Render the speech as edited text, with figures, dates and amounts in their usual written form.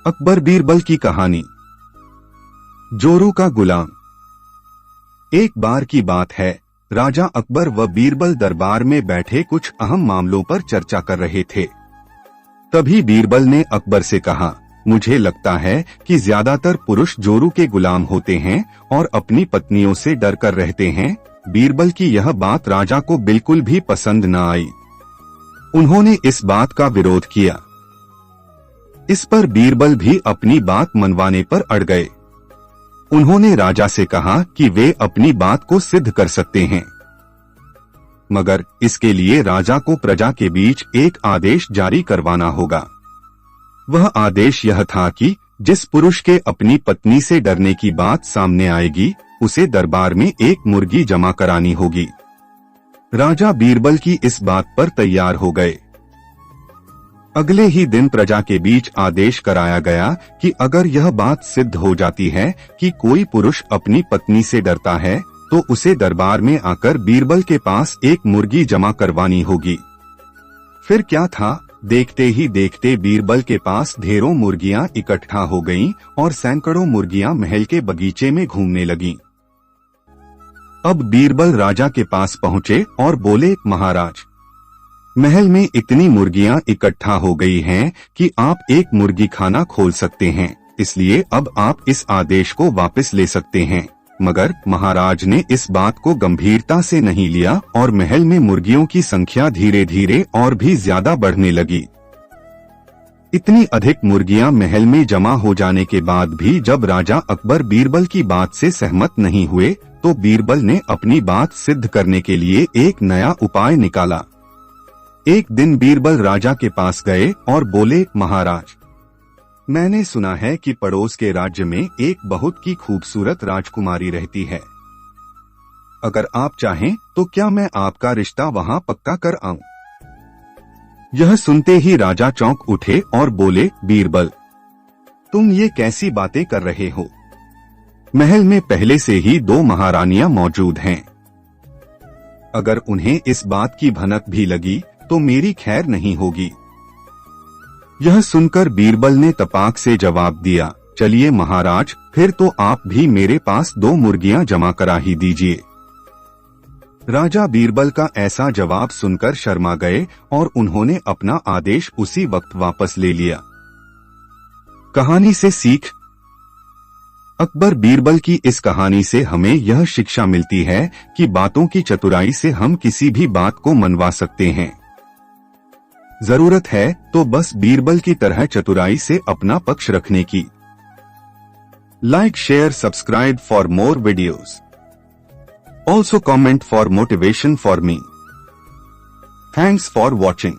अकबर बीरबल की कहानी। जोरू का गुलाम। एक बार की बात है, राजा अकबर व बीरबल दरबार में बैठे कुछ अहम मामलों पर चर्चा कर रहे थे। तभी बीरबल ने अकबर से कहा, मुझे लगता है कि ज्यादातर पुरुष जोरू के गुलाम होते हैं और अपनी पत्नियों से डर कर रहते हैं। बीरबल की यह बात राजा को बिल्कुल भी पसंद न आई। उन्होंने इस बात का विरोध किया। इस पर बीरबल भी अपनी बात मनवाने पर अड़ गए। उन्होंने राजा से कहा कि वे अपनी बात को सिद्ध कर सकते हैं, मगर इसके लिए राजा को प्रजा के बीच एक आदेश जारी करवाना होगा। वह आदेश यह था कि जिस पुरुष के अपनी पत्नी से डरने की बात सामने आएगी, उसे दरबार में एक मुर्गी जमा करानी होगी। राजा बीरबल की इस बात पर तैयार हो गए। अगले ही दिन प्रजा के बीच आदेश कराया गया कि अगर यह बात सिद्ध हो जाती है कि कोई पुरुष अपनी पत्नी से डरता है, तो उसे दरबार में आकर बीरबल के पास एक मुर्गी जमा करवानी होगी। फिर क्या था, देखते ही देखते बीरबल के पास ढेरों मुर्गियां इकट्ठा हो गईं और सैकड़ों मुर्गियां महल के बगीचे में घूमने लगीं। अब बीरबल राजा के पास पहुंचे और बोले, महाराज, महल में इतनी मुर्गियां इकट्ठा हो गई हैं कि आप एक मुर्गी खाना खोल सकते हैं, इसलिए अब आप इस आदेश को वापस ले सकते हैं। मगर महाराज ने इस बात को गंभीरता से नहीं लिया और महल में मुर्गियों की संख्या धीरे धीरे और भी ज्यादा बढ़ने लगी। इतनी अधिक मुर्गियां महल में जमा हो जाने के बाद भी जब राजा अकबर बीरबल की बात से सहमत नहीं हुए, तो बीरबल ने अपनी बात सिद्ध करने के लिए एक नया उपाय निकाला। एक दिन बीरबल राजा के पास गए और बोले, महाराज, मैंने सुना है कि पड़ोस के राज्य में एक बहुत की खूबसूरत राजकुमारी रहती है। अगर आप चाहें तो क्या मैं आपका रिश्ता वहां पक्का कर आऊं? यह सुनते ही राजा चौंक उठे और बोले, बीरबल, तुम ये कैसी बातें कर रहे हो? महल में पहले से ही 2 महारानियां मौजूद हैं। अगर उन्हें इस बात की भनक भी लगी तो मेरी खैर नहीं होगी। यह सुनकर बीरबल ने तपाक से जवाब दिया, चलिए महाराज, फिर तो आप भी मेरे पास 2 मुर्गियां जमा करा ही दीजिए। राजा बीरबल का ऐसा जवाब सुनकर शर्मा गए और उन्होंने अपना आदेश उसी वक्त वापस ले लिया। कहानी से सीख। अकबर बीरबल की इस कहानी से हमें यह शिक्षा मिलती है कि बातों की चतुराई से हम किसी भी बात को मनवा सकते हैं। जरूरत है तो बस बीरबल की तरह चतुराई से अपना पक्ष रखने की। Like, share, subscribe for more videos. Also comment for motivation for me. Thanks for watching.